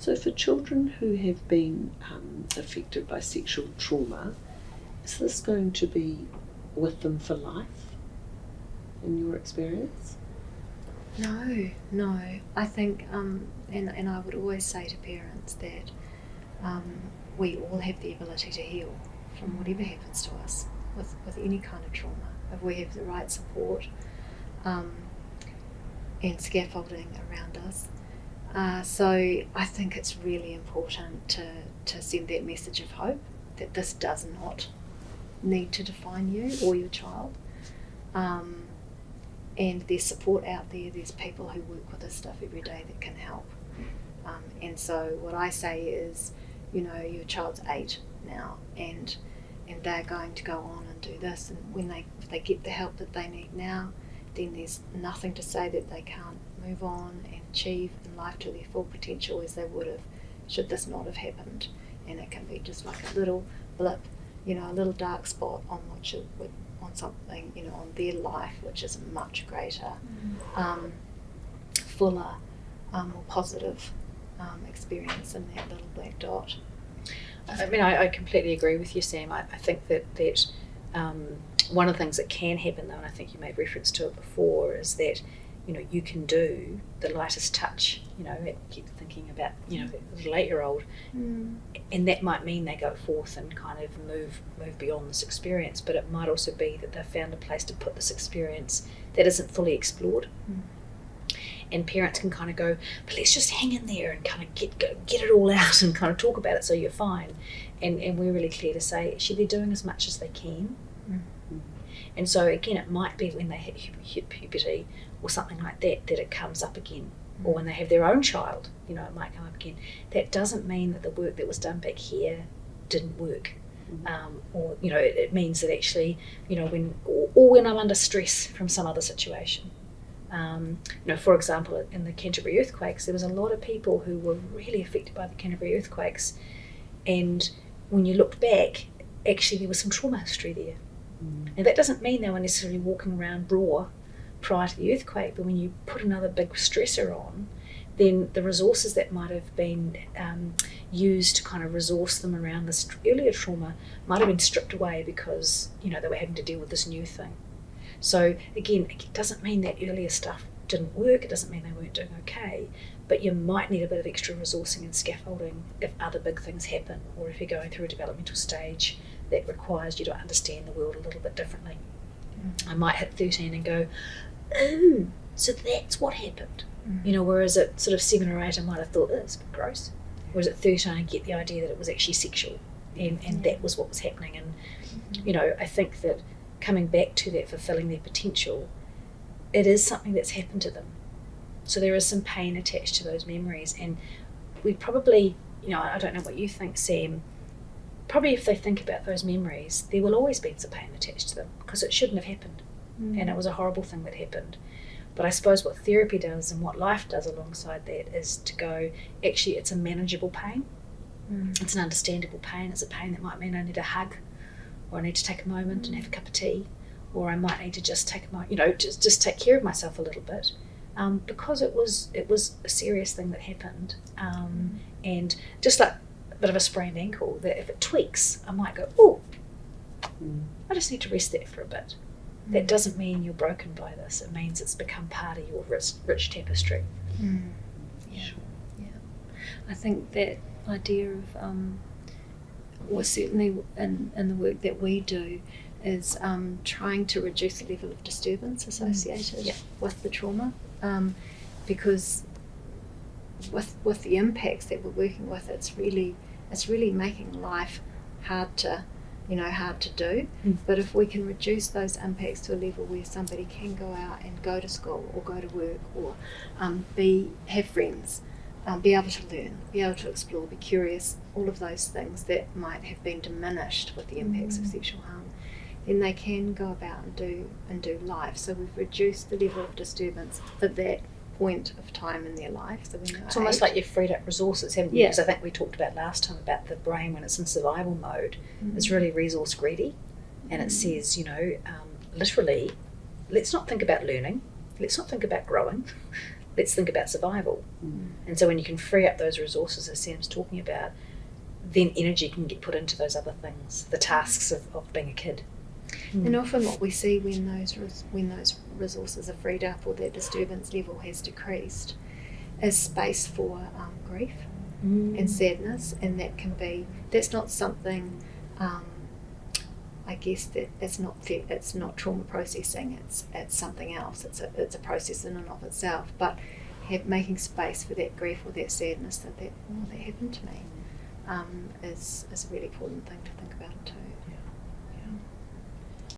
So for children who have been affected by sexual trauma, is this going to be with them for life, in your experience? No. I think, and I would always say to parents that we all have the ability to heal from whatever happens to us with any kind of trauma, if we have the right support and scaffolding around us. So I think it's really important to send that message of hope, that this does not need to define you or your child. And there's support out there, there's people who work with this stuff every day that can help. And so what I say is, your child's 8 now, and they're going to go on and do this, and if they get the help that they need now, then there's nothing to say that they can't move on and achieve in life to their full potential as they would have should this not have happened. And it can be just like a little blip, a little dark spot on something, on their life, which is a much greater, fuller, more positive experience in that little black dot. I mean, I completely agree with you, Sam. I think that one of the things that can happen, though, and I think you made reference to it before, is that you can do the lightest touch. I keep thinking about a little 8-year-old, and that might mean they go forth and kind of move beyond this experience. But it might also be that they've found a place to put this experience that isn't fully explored. And parents can kind of go, but let's just hang in there and kind of get it all out and kind of talk about it so you're fine. And we're really clear to say, actually, they're doing as much as they can. And so, again, it might be when they hit puberty or something like that it comes up again. Or when they have their own child, it might come up again. That doesn't mean that the work that was done back here didn't work. Or, it means that actually, when I'm under stress from some other situation. For example, in the Canterbury earthquakes, there was a lot of people who were really affected by the Canterbury earthquakes, and when you looked back, actually there was some trauma history there. And that doesn't mean they were necessarily walking around raw prior to the earthquake, but when you put another big stressor on, then the resources that might have been used to kind of resource them around this earlier trauma might have been stripped away because they were having to deal with this new thing. So again, it doesn't mean that earlier stuff didn't work, it doesn't mean they weren't doing okay, but you might need a bit of extra resourcing and scaffolding if other big things happen, or if you're going through a developmental stage that requires you to understand the world a little bit differently. I might hit 13 and go, oh, so that's what happened. Whereas at sort of 7 or 8 I might have thought, oh, that's a bit gross. Whereas at 13 I get the idea that it was actually sexual and that was what was happening. And I think that coming back to that fulfilling their potential, it is something that's happened to them. So there is some pain attached to those memories, and we probably, I don't know what you think, Sam, probably if they think about those memories, there will always be some pain attached to them because it shouldn't have happened, and it was a horrible thing that happened. But I suppose what therapy does and what life does alongside that is to go, actually it's a manageable pain, it's an understandable pain, it's a pain that might mean I need a hug, or I need to take a moment and have a cup of tea, or I might need to just take a moment, just take care of myself a little bit, because it was a serious thing that happened, and just like a bit of a sprained ankle, that if it tweaks, I might go, oh, I just need to rest there for a bit. That doesn't mean you're broken by this. It means it's become part of your rich tapestry. Yeah. I think that idea of or certainly in the work that we do, is trying to reduce the level of disturbance associated with the trauma, because with the impacts that we're working with, it's really making life hard to do. But if we can reduce those impacts to a level where somebody can go out and go to school or go to work or have friends, be able to learn, be able to explore, be curious, all of those things that might have been diminished with the impacts of sexual harm, then they can go about and do life. So we've reduced the level of disturbance at that point of time in their life. So it's almost like you've freed up resources, haven't you? Because I think we talked about last time about the brain when it's in survival mode, it's really resource greedy, and it says, literally, let's not think about learning, let's not think about growing, let's think about survival. Mm. And so when you can free up those resources, as Sam's talking about, then energy can get put into those other things, the tasks of being a kid. And often what we see when those resources are freed up or that disturbance level has decreased is space for grief and sadness, and that's not something I guess that it's not trauma processing, it's something else, it's a process in and of itself, but making space for that grief or that sadness that happened to me is a really important thing to think about too.